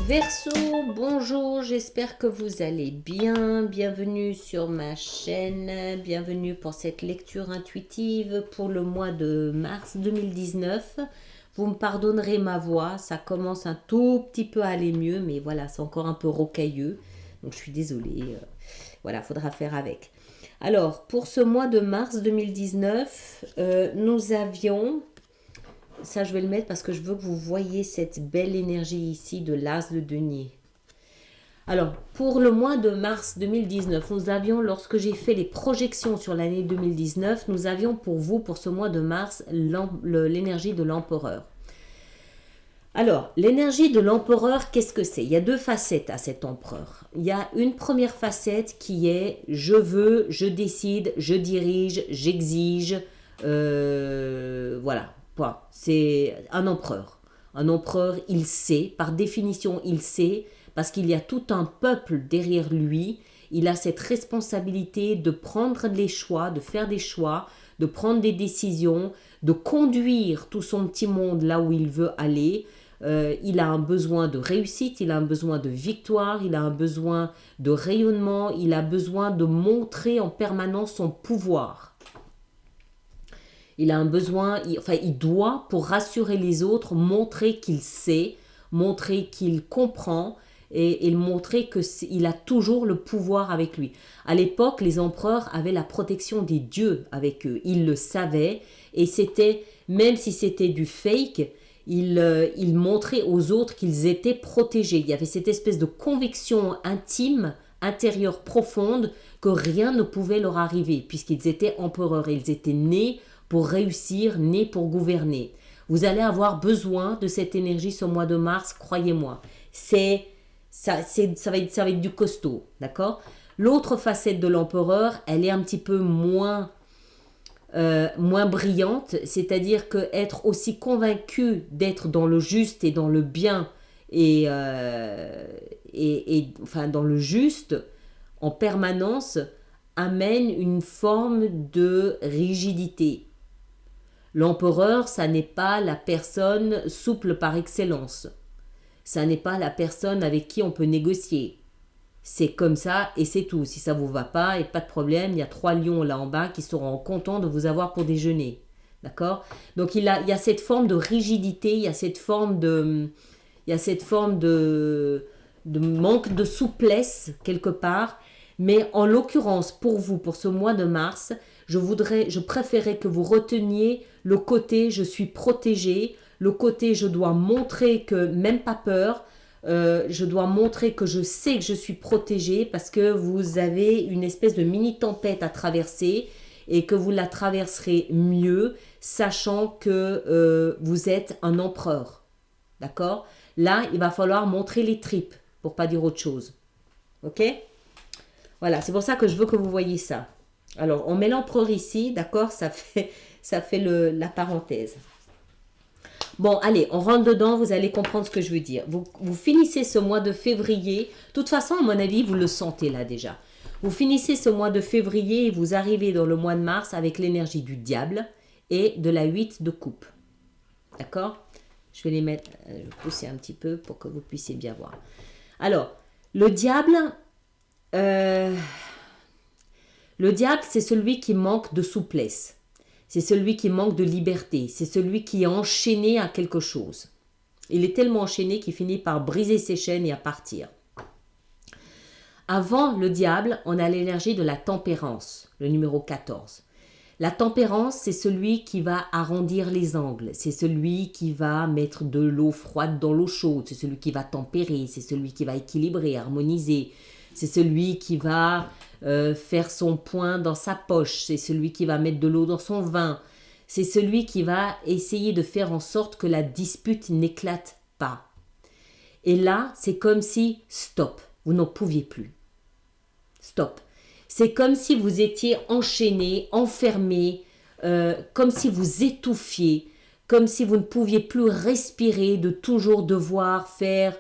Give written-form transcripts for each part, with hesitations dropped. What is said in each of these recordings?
Verseau, bonjour, j'espère que vous allez bien. Bienvenue sur ma chaîne, bienvenue pour cette lecture intuitive pour le mois de mars 2019. Vous me pardonnerez ma voix, ça commence un tout petit peu à aller mieux, mais voilà, c'est encore un peu rocailleux. Donc je suis désolée, voilà, faudra faire avec. Alors, pour ce mois de mars 2019, nous avions... Ça, je vais le mettre parce que je veux que vous voyez cette belle énergie ici de l'as de denier. Alors, pour le mois de mars 2019, nous avions, lorsque j'ai fait les projections sur l'année 2019, nous avions pour vous, pour ce mois de mars, l'énergie de l'empereur. Alors, l'énergie de l'empereur, qu'est-ce que c'est? Il y a deux facettes à cet empereur. Il y a une première facette qui est je veux, je décide, je dirige, j'exige, voilà. C'est un empereur. Un empereur, il sait, par définition, il sait, parce qu'il y a tout un peuple derrière lui. Il a cette responsabilité de prendre les choix, de faire des choix, de prendre des décisions, de conduire tout son petit monde là où il veut aller. Il a un besoin de réussite, il a un besoin de victoire, il a un besoin de rayonnement, il a besoin de montrer en permanence son pouvoir. Il a un besoin, il doit, pour rassurer les autres, montrer qu'il sait, montrer qu'il comprend et montrer qu'il a toujours le pouvoir avec lui. À l'époque, les empereurs avaient la protection des dieux avec eux. Ils le savaient et c'était, même si c'était du fake, ils montraient aux autres qu'ils étaient protégés. Il y avait cette espèce de conviction intime, intérieure, profonde, que rien ne pouvait leur arriver puisqu'ils étaient empereurs et ils étaient nés pour réussir, nés pour gouverner. Vous allez avoir besoin de cette énergie ce mois de mars, croyez-moi. Ça va être du costaud, d'accord? L'autre facette de l'empereur, elle est un petit peu moins brillante, c'est-à-dire que être aussi convaincu d'être dans le juste et dans le bien enfin dans le juste en permanence amène une forme de rigidité. L'empereur, ça n'est pas la personne souple par excellence. Ça n'est pas la personne avec qui on peut négocier. C'est comme ça et c'est tout. Si ça ne vous va pas, et pas de problème, il y a 3 lions là en bas qui seront contents de vous avoir pour déjeuner. D'accord? Donc il y a cette forme de rigidité, il y a cette forme de manque de souplesse quelque part. Mais en l'occurrence, pour vous, pour ce mois de mars, je préférais que vous reteniez le côté je suis protégé, le côté je dois montrer que même pas peur, je dois montrer que je sais que je suis protégé parce que vous avez une espèce de mini tempête à traverser et que vous la traverserez mieux, sachant que vous êtes un empereur. D'accord? Là, il va falloir montrer les tripes, pour pas dire autre chose. Ok? Voilà, c'est pour ça que je veux que vous voyez ça. Alors, on met l'empereur ici, d'accord? Ça fait la parenthèse. Bon, allez, on rentre dedans, vous allez comprendre ce que je veux dire. Vous finissez ce mois de février. De toute façon, à mon avis, vous le sentez là déjà. Vous finissez ce mois de février et vous arrivez dans le mois de mars avec l'énergie du diable et de la 8 de coupe. D'accord? Je vais les mettre, je vais pousser un petit peu pour que vous puissiez bien voir. Alors, le diable, c'est celui qui manque de souplesse. C'est celui qui manque de liberté. C'est celui qui est enchaîné à quelque chose. Il est tellement enchaîné qu'il finit par briser ses chaînes et à partir. Avant le diable, on a l'énergie de la tempérance, le numéro 14. La tempérance, c'est celui qui va arrondir les angles. C'est celui qui va mettre de l'eau froide dans l'eau chaude. C'est celui qui va tempérer. C'est celui qui va équilibrer, harmoniser. C'est celui qui va faire son point dans sa poche. C'est celui qui va mettre de l'eau dans son vin. C'est celui qui va essayer de faire en sorte que la dispute n'éclate pas. Et là, c'est comme si, stop, vous n'en pouviez plus. Stop. C'est comme si vous étiez enchaîné, enfermé, comme si vous étouffiez, comme si vous ne pouviez plus respirer, de toujours devoir faire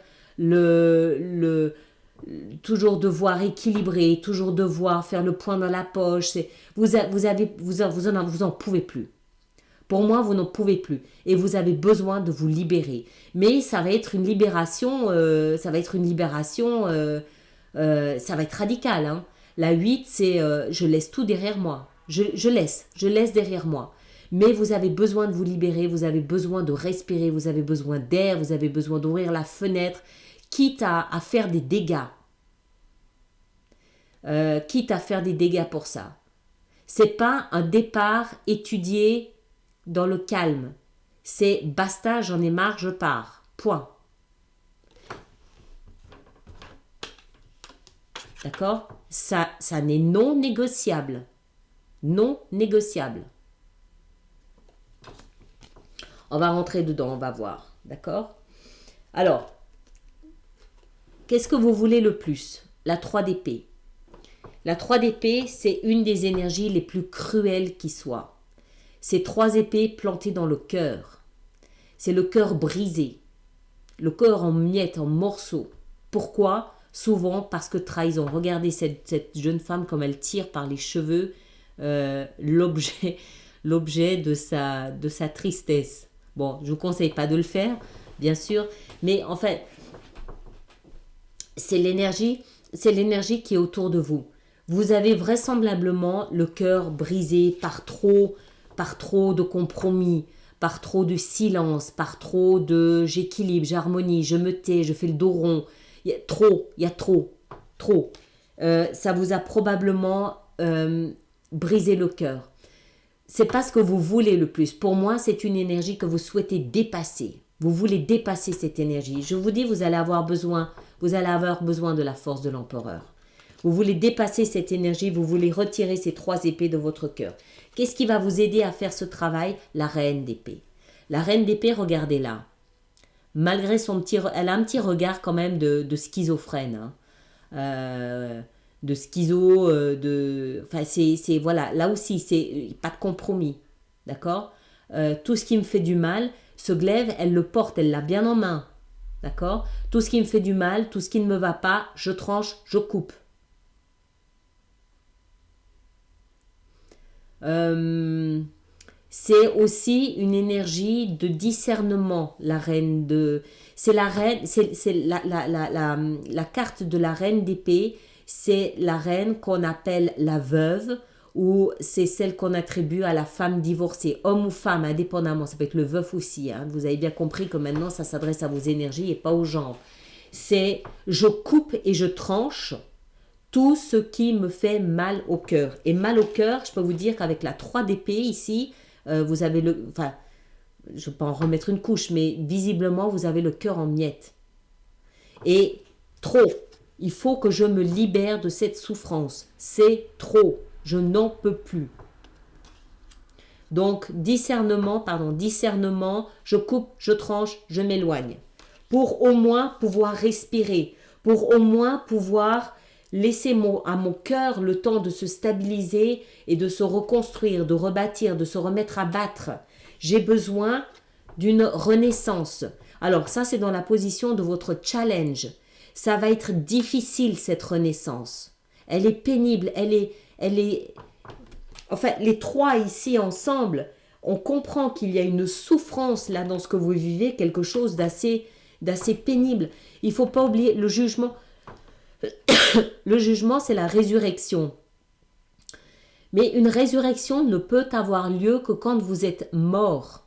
toujours devoir équilibrer, toujours devoir faire le point dans la poche. Vous en pouvez plus. Pour moi, vous n'en pouvez plus et vous avez besoin de vous libérer. Mais ça va être une libération, ça va être radical. Hein. La 8, c'est je laisse tout derrière moi. Je laisse derrière moi. Mais vous avez besoin de vous libérer, vous avez besoin de respirer, vous avez besoin d'air, vous avez besoin d'ouvrir la fenêtre, quitte à faire des dégâts. Quitte à faire des dégâts pour ça. C'est pas un départ étudié dans le calme. C'est basta, j'en ai marre, je pars. Point. D'accord? Ça n'est non négociable. Non négociable. On va rentrer dedans, on va voir. D'accord? Alors, qu'est-ce que vous voulez le plus? La 3 d'épée. La 3 d'épée, c'est une des énergies les plus cruelles qui soient. C'est 3 épées plantées dans le cœur. C'est le cœur brisé. Le cœur en miettes, en morceaux. Pourquoi? Souvent parce que trahison. Regardez cette jeune femme comme elle tire par les cheveux l'objet de sa tristesse. Bon, je ne vous conseille pas de le faire, bien sûr. Mais en fait, c'est l'énergie qui est autour de vous. Vous avez vraisemblablement le cœur brisé par trop de compromis, par trop de silence, par trop de j'équilibre, j'harmonie, je me tais, je fais le dos rond. Il y a trop. Ça vous a probablement brisé le cœur. C'est pas ce que vous voulez le plus. Pour moi, c'est une énergie que vous souhaitez dépasser. Vous voulez dépasser cette énergie. Je vous dis, vous allez avoir besoin de la force de l'empereur. Vous voulez dépasser cette énergie, vous voulez retirer ces 3 épées de votre cœur. Qu'est-ce qui va vous aider à faire ce travail? La reine d'épée. La reine d'épée, regardez-la. Malgré elle a un petit regard quand même de schizophrène. Hein. De schizo, enfin c'est voilà, là aussi c'est pas de compromis. D'accord? Tout ce qui me fait du mal, ce glaive, elle le porte, elle l'a bien en main. D'accord? Tout ce qui me fait du mal, tout ce qui ne me va pas, je tranche, je coupe. C'est aussi une énergie de discernement, la reine de... C'est la reine, c'est la carte de la reine d'épée, c'est la reine qu'on appelle la veuve, ou c'est celle qu'on attribue à la femme divorcée, homme ou femme, indépendamment, ça peut être le veuf aussi, hein. Vous avez bien compris que maintenant ça s'adresse à vos énergies et pas au genre. C'est je coupe et je tranche tout ce qui me fait mal au cœur. Et mal au cœur, je peux vous dire qu'avec la 3 d'épée ici, vous avez le... Enfin, je ne vais pas en remettre une couche, mais visiblement, vous avez le cœur en miettes. Et trop. Il faut que je me libère de cette souffrance. C'est trop. Je n'en peux plus. Donc, discernement, je coupe, je tranche, je m'éloigne. Pour au moins pouvoir respirer. Pour au moins pouvoir laisser à mon cœur le temps de se stabiliser et de se reconstruire, de rebâtir, de se remettre à battre. J'ai besoin d'une renaissance. Alors ça, c'est dans la position de votre challenge. Ça va être difficile, cette renaissance. Elle est pénible, elle est... Enfin, les 3 ici ensemble, on comprend qu'il y a une souffrance là dans ce que vous vivez, quelque chose d'assez pénible. Il ne faut pas oublier le jugement. Le jugement, c'est la résurrection. Mais une résurrection ne peut avoir lieu que quand vous êtes mort.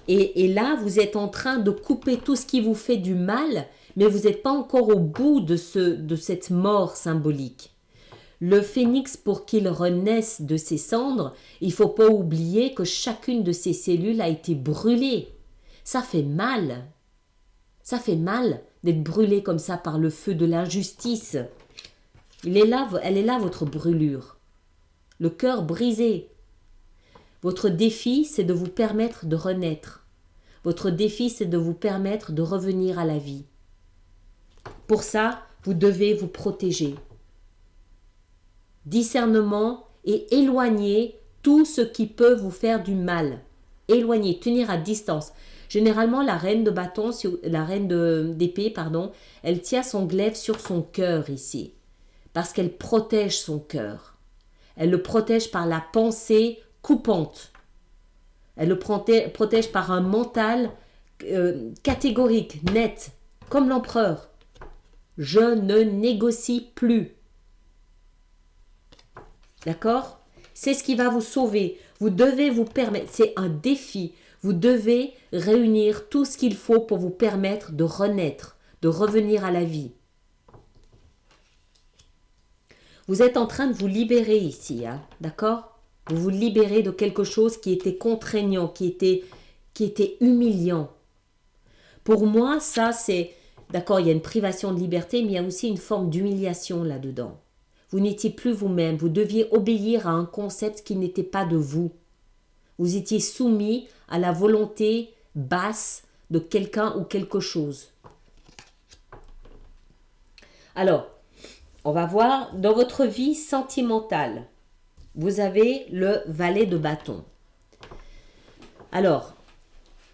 Et là, vous êtes en train de couper tout ce qui vous fait du mal, mais vous n'êtes pas encore au bout de cette mort symbolique. Le phénix, pour qu'il renaisse de ses cendres, il ne faut pas oublier que chacune de ses cellules a été brûlée. Ça fait mal. Ça fait mal d'être brûlé comme ça par le feu de l'injustice. Elle est là votre brûlure. Le cœur brisé. Votre défi, c'est de vous permettre de renaître. Votre défi, c'est de vous permettre de revenir à la vie. Pour ça, vous devez vous protéger. Discernement et éloigner tout ce qui peut vous faire du mal. Éloigner, tenir à distance. Généralement, la reine de bâton, la reine d'épée, elle tient son glaive sur son cœur ici. Parce qu'elle protège son cœur. Elle le protège par la pensée coupante. Elle le protège par un mental catégorique, net, comme l'empereur. Je ne négocie plus. D'accord? C'est ce qui va vous sauver. Vous devez vous permettre, c'est un défi. Vous devez réunir tout ce qu'il faut pour vous permettre de renaître, de revenir à la vie. Vous êtes en train de vous libérer ici, hein, d'accord? Vous vous libérez de quelque chose qui était contraignant, qui était humiliant. Pour moi, ça c'est, d'accord, il y a une privation de liberté, mais il y a aussi une forme d'humiliation là-dedans. Vous n'étiez plus vous-même, vous deviez obéir à un concept qui n'était pas de vous. Vous étiez soumis à la volonté basse de quelqu'un ou quelque chose. Alors, on va voir, dans votre vie sentimentale, vous avez le valet de bâton. Alors,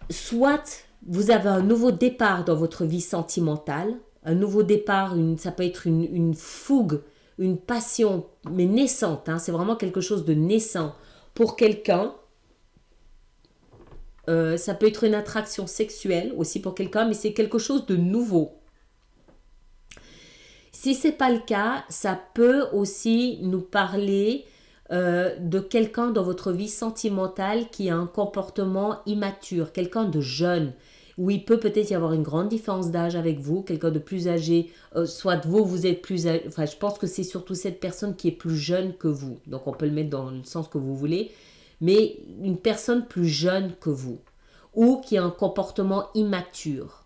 soit vous avez un nouveau départ dans votre vie sentimentale, un nouveau départ, ça peut être une fougue, une passion, mais naissante, hein, c'est vraiment quelque chose de naissant pour quelqu'un. Ça peut être une attraction sexuelle aussi pour quelqu'un, mais c'est quelque chose de nouveau. Si ce n'est pas le cas, ça peut aussi nous parler de quelqu'un dans votre vie sentimentale qui a un comportement immature, quelqu'un de jeune, où il peut peut-être y avoir une grande différence d'âge avec vous, quelqu'un de plus âgé, soit vous êtes plus âgé, enfin je pense que c'est surtout cette personne qui est plus jeune que vous, donc on peut le mettre dans le sens que vous voulez, mais une personne plus jeune que vous, ou qui a un comportement immature.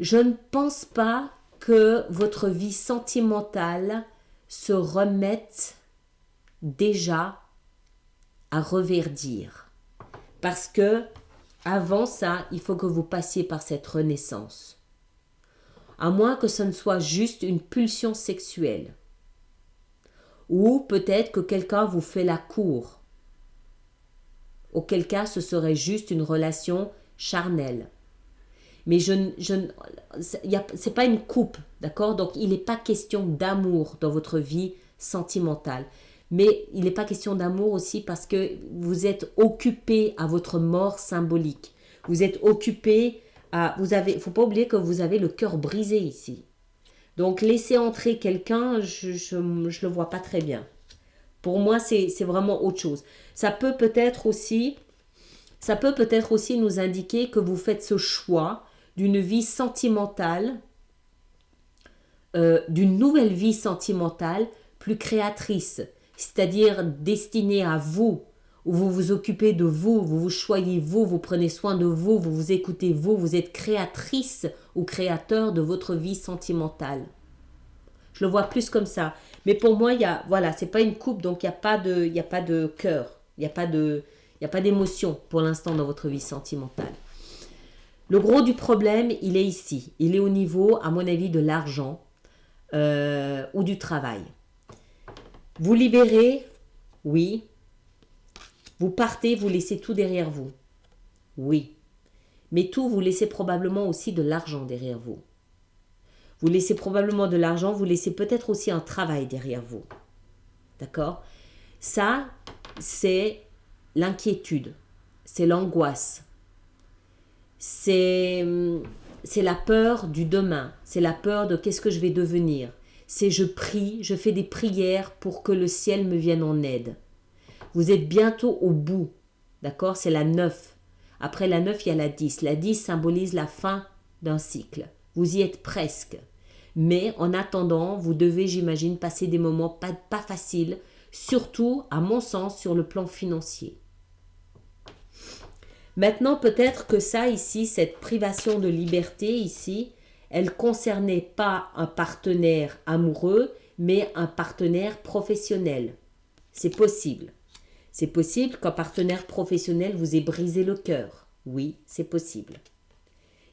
Je ne pense pas que votre vie sentimentale se remette déjà à reverdir. Parce que avant ça, il faut que vous passiez par cette renaissance. À moins que ce ne soit juste une pulsion sexuelle. Ou peut-être que quelqu'un vous fait la cour. Auquel cas, ce serait juste une relation charnelle. Mais c'est pas une coupe, d'accord? Donc, il n'est pas question d'amour dans votre vie sentimentale. Mais il n'est pas question d'amour aussi parce que vous êtes occupé à votre mort symbolique. Vous êtes occupé à... faut pas oublier que vous avez le cœur brisé ici. Donc, laisser entrer quelqu'un, je le vois pas très bien. Pour moi, c'est vraiment autre chose. Ça peut peut-être aussi nous indiquer que vous faites ce choix d'une vie sentimentale, d'une nouvelle vie sentimentale plus créatrice, c'est-à-dire destinée à vous, où vous vous occupez de vous, vous vous choyez vous, vous prenez soin de vous, vous vous écoutez vous êtes créatrice ou créateur de votre vie sentimentale. Je le vois plus comme ça. Mais pour moi, c'est pas une coupe, donc il n'y a pas de cœur, il n'y a pas d'émotion pour l'instant dans votre vie sentimentale. Le gros du problème, il est ici. Il est au niveau, à mon avis, de l'argent ou du travail. Vous libérez, oui. Vous partez, vous laissez tout derrière vous. Oui. Mais tout, vous laissez probablement aussi de l'argent derrière vous. Vous laissez probablement de l'argent, vous laissez peut-être aussi un travail derrière vous. D'accord? Ça, c'est l'inquiétude. C'est l'angoisse. C'est la peur du demain, c'est la peur de qu'est-ce que je vais devenir. C'est je prie, je fais des prières pour que le ciel me vienne en aide. Vous êtes bientôt au bout, d'accord? C'est la 9. Après la 9, il y a la 10. La 10 symbolise la fin d'un cycle. Vous y êtes presque. Mais en attendant, vous devez, j'imagine, passer des moments pas faciles, surtout, à mon sens, sur le plan financier. Maintenant, peut-être que ça ici, cette privation de liberté ici, elle ne concernait pas un partenaire amoureux, mais un partenaire professionnel. C'est possible. C'est possible qu'un partenaire professionnel vous ait brisé le cœur. Oui, c'est possible.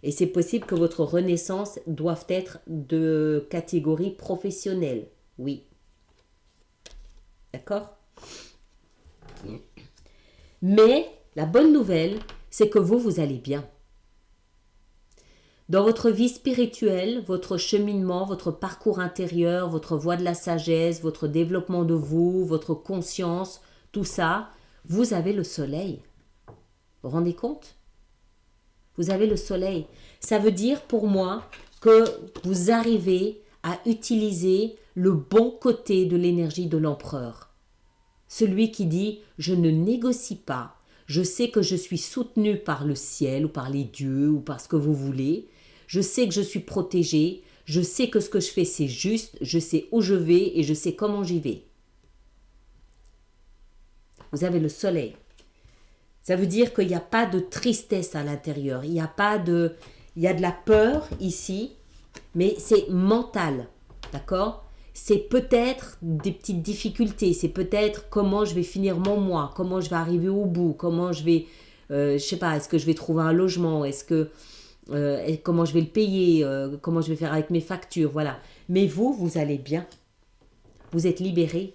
Et c'est possible que votre renaissance doive être de catégorie professionnelle. Oui. D'accord? Mais la bonne nouvelle, c'est que vous allez bien. Dans votre vie spirituelle, votre cheminement, votre parcours intérieur, votre voie de la sagesse, votre développement de vous, votre conscience, tout ça, vous avez le soleil. Vous vous rendez compte? Vous avez le soleil. Ça veut dire pour moi que vous arrivez à utiliser le bon côté de l'énergie de l'empereur. Celui qui dit « je ne négocie pas, je sais que je suis soutenu par le ciel ou par les dieux ou par ce que vous voulez, je sais que je suis protégé, je sais que ce que je fais c'est juste, je sais où je vais et je sais comment j'y vais. » Vous avez le soleil. Ça veut dire qu'il n'y a pas de tristesse à l'intérieur, il y a de la peur ici, mais c'est mental, d'accord? C'est peut-être des petites difficultés, c'est peut-être comment je vais finir mon mois, comment je vais arriver au bout, comment je vais, je sais pas, est-ce que je vais trouver un logement, comment je vais le payer, comment je vais faire avec mes factures, voilà. Mais vous allez bien, vous êtes libéré.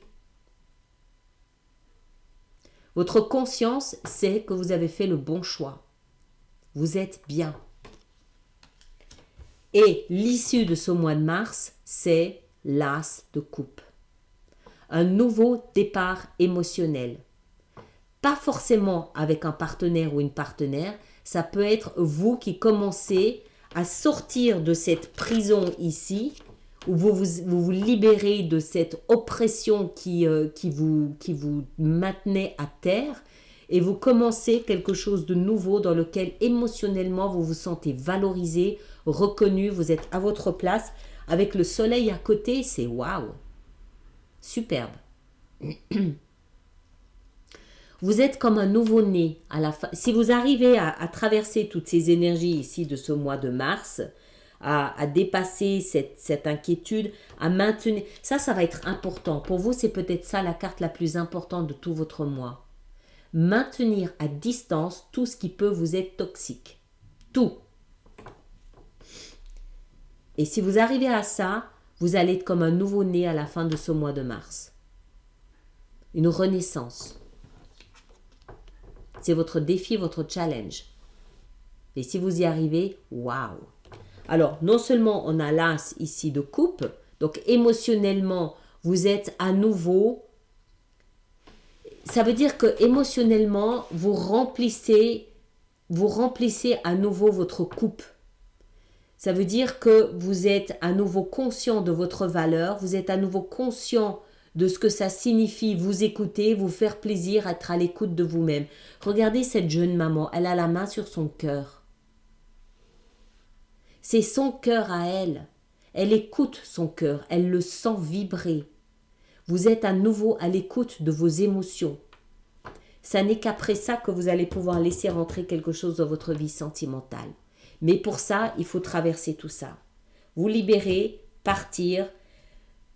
Votre conscience sait que vous avez fait le bon choix. Vous êtes bien. Et l'issue de ce mois de mars, c'est l'as de coupe. Un nouveau départ émotionnel. Pas forcément avec un partenaire ou une partenaire, ça peut être vous qui commencez à sortir de cette prison ici, où vous libérez de cette oppression qui vous maintenait à terre, et vous commencez quelque chose de nouveau dans lequel émotionnellement vous vous sentez valorisé, reconnu, vous êtes à votre place. Avec le soleil à côté, c'est waouh, superbe. Vous êtes comme un nouveau-né à la fin. Si vous arrivez à traverser toutes ces énergies ici de ce mois de mars, à dépasser cette inquiétude, à maintenir, ça va être important. Pour vous, c'est peut-être ça la carte la plus importante de tout votre mois. Maintenir à distance tout ce qui peut vous être toxique. Tout. Et si vous arrivez à ça, vous allez être comme un nouveau-né à la fin de ce mois de mars. Une renaissance. C'est votre défi, votre challenge. Et si vous y arrivez, waouh! Alors, non seulement on a l'as ici de coupe, donc émotionnellement, vous êtes à nouveau. Ça veut dire que émotionnellement, vous remplissez à nouveau votre coupe. Ça veut dire que vous êtes à nouveau conscient de votre valeur, vous êtes à nouveau conscient de ce que ça signifie vous écouter, vous faire plaisir, être à l'écoute de vous-même. Regardez cette jeune maman, elle a la main sur son cœur. C'est son cœur à elle. Elle écoute son cœur, elle le sent vibrer. Vous êtes à nouveau à l'écoute de vos émotions. Ça n'est qu'après ça que vous allez pouvoir laisser rentrer quelque chose dans votre vie sentimentale. Mais pour ça, il faut traverser tout ça. Vous libérer, partir,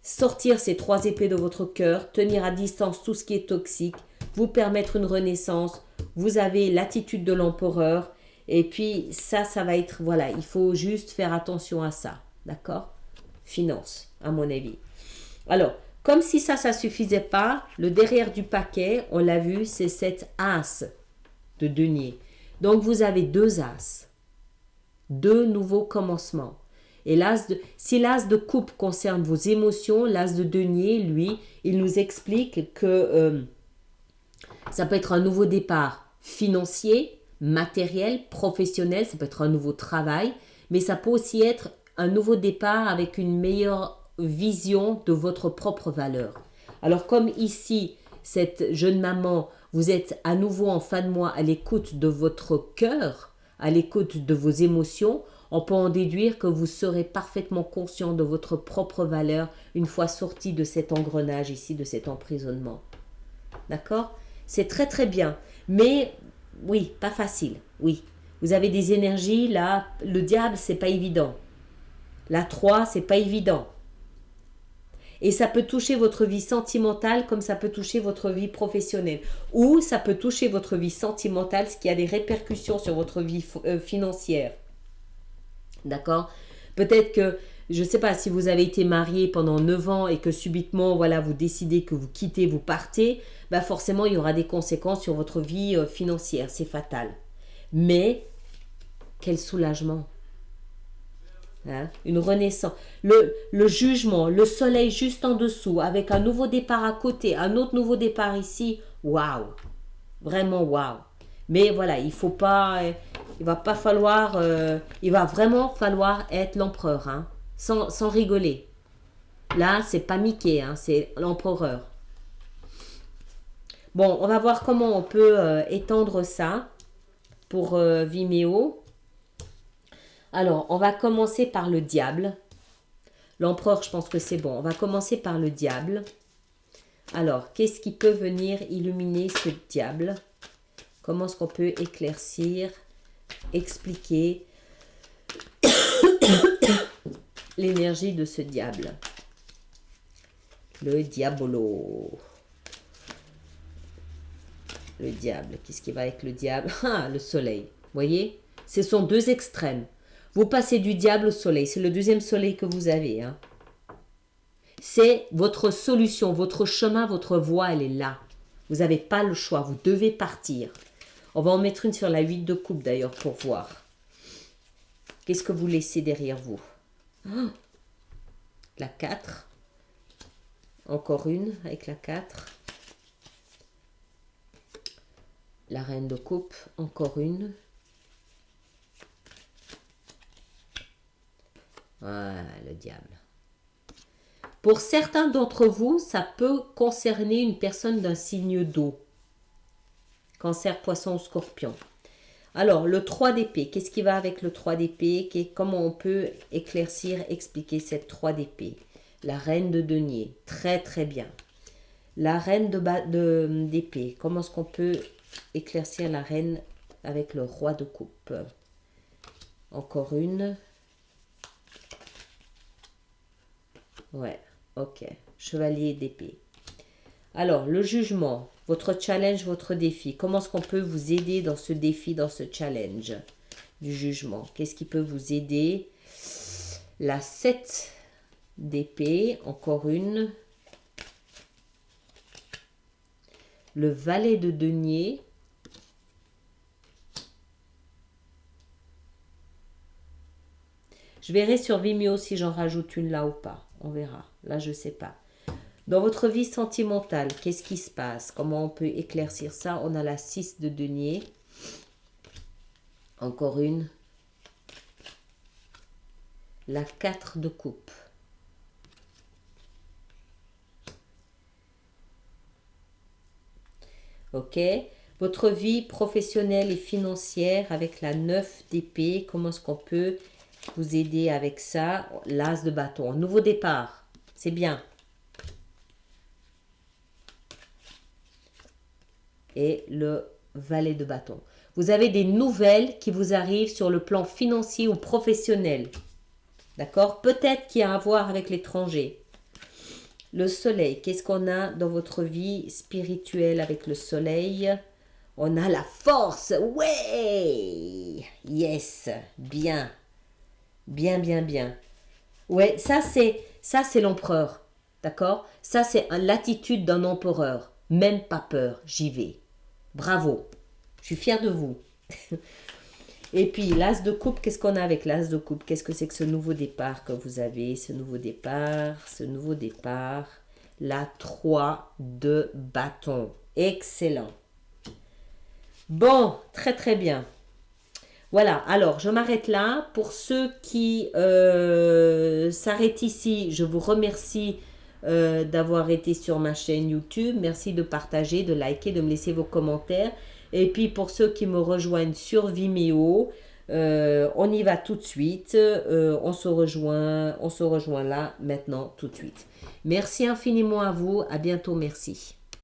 sortir ces 3 épées de votre cœur, tenir à distance tout ce qui est toxique, vous permettre une renaissance. Vous avez l'attitude de l'empereur. Et puis ça va être, voilà, il faut juste faire attention à ça. D'accord? Finance, à mon avis. Alors, comme si ça suffisait pas, le derrière du paquet, on l'a vu, c'est cette as de denier. Donc, vous avez 2 as. 2 nouveaux commencements. Et si l'as de coupe concerne vos émotions, l'as de denier, lui, il nous explique que ça peut être un nouveau départ financier, matériel, professionnel, ça peut être un nouveau travail, mais ça peut aussi être un nouveau départ avec une meilleure vision de votre propre valeur. Alors comme ici, cette jeune maman, vous êtes à nouveau en fin de mois à l'écoute de votre cœur, à l'écoute de vos émotions, on peut en déduire que vous serez parfaitement conscient de votre propre valeur une fois sorti de cet engrenage ici, de cet emprisonnement. D'accord? C'est très très bien. Mais oui, pas facile. Oui. Vous avez des énergies, là, le diable, c'est pas évident. La 3, c'est pas évident. Et ça peut toucher votre vie sentimentale comme ça peut toucher votre vie professionnelle. Ou ça peut toucher votre vie sentimentale, ce qui a des répercussions sur votre vie financière. D'accord? Peut-être que, je ne sais pas, si vous avez été marié pendant 9 ans et que subitement, voilà, vous décidez que vous quittez, vous partez, bah forcément, il y aura des conséquences sur votre vie financière. C'est fatal. Mais, quel soulagement! Hein? Une renaissance. Le jugement, le soleil juste en dessous, avec un nouveau départ à côté, un autre nouveau départ ici. waouh, vraiment waouh. Mais voilà, il va pas falloir, il va vraiment falloir être l'empereur, hein, sans rigoler. Là, c'est pas Mickey, hein, c'est l'empereur. Bon, on va voir comment on peut étendre ça pour Vimeo. Alors, on va commencer par le diable. L'empereur, je pense que c'est bon. On va commencer par le diable. Alors, qu'est-ce qui peut venir illuminer ce diable? Comment est-ce qu'on peut éclaircir, expliquer l'énergie de ce diable? Le diabolo. Le diable. Qu'est-ce qui va avec le diable? Ah, le soleil. Vous voyez? Ce sont deux extrêmes. Vous passez du diable au soleil. C'est le deuxième soleil que vous avez. Hein. C'est votre solution, votre chemin, votre voie, elle est là. Vous n'avez pas le choix. Vous devez partir. On va en mettre une sur la 8 de coupe d'ailleurs pour voir. Qu'est-ce que vous laissez derrière vous? Oh, la 4. Encore une avec la 4. La reine de coupe, encore une. Ah, le diable. Pour certains d'entre vous, ça peut concerner une personne d'un signe d'eau. Cancer, poisson ou scorpion. Alors, le 3 d'épée, qu'est-ce qui va avec le 3 d'épée? Comment on peut éclaircir, expliquer cette 3 d'épée? La reine de denier, très très bien. La reine d'épée, comment est-ce qu'on peut éclaircir la reine avec le roi de coupe? Encore une. Ouais, ok. Chevalier d'épée. Alors, le jugement, votre challenge, votre défi. Comment est-ce qu'on peut vous aider dans ce défi, dans ce challenge du jugement? Qu'est-ce qui peut vous aider? La 7 d'épée, encore une. Le valet de denier. Je verrai sur Vimeo si j'en rajoute une là ou pas. On verra. Là, je ne sais pas. Dans votre vie sentimentale, qu'est-ce qui se passe? Comment on peut éclaircir ça? On a la 6 de denier. Encore une. La 4 de coupe. Ok. Votre vie professionnelle et financière avec la 9 d'épée. Comment est-ce qu'on peut vous aider avec ça? L'as de bâton. Nouveau départ. C'est bien. Et le valet de bâton. Vous avez des nouvelles qui vous arrivent sur le plan financier ou professionnel. D'accord? Peut-être qu'il y a à voir avec l'étranger. Le soleil, qu'est-ce qu'on a dans votre vie spirituelle avec le soleil? On a la force. Ouais! Yes! Bien. Bien, bien, bien. Ouais, ça c'est l'empereur. D'accord? Ça c'est l'attitude d'un empereur. Même pas peur, j'y vais. Bravo. Je suis fière de vous. Et puis, l'as de coupe, qu'est-ce qu'on a avec l'as de coupe? Qu'est-ce que c'est que ce nouveau départ que vous avez? Ce nouveau départ. La 3 de bâton. Excellent. Bon, très très bien. Voilà, alors je m'arrête là. Pour ceux qui s'arrêtent ici, je vous remercie d'avoir été sur ma chaîne YouTube. Merci de partager, de liker, de me laisser vos commentaires. Et puis pour ceux qui me rejoignent sur Vimeo, on y va tout de suite. On se rejoint là maintenant tout de suite. Merci infiniment à vous. À bientôt. Merci.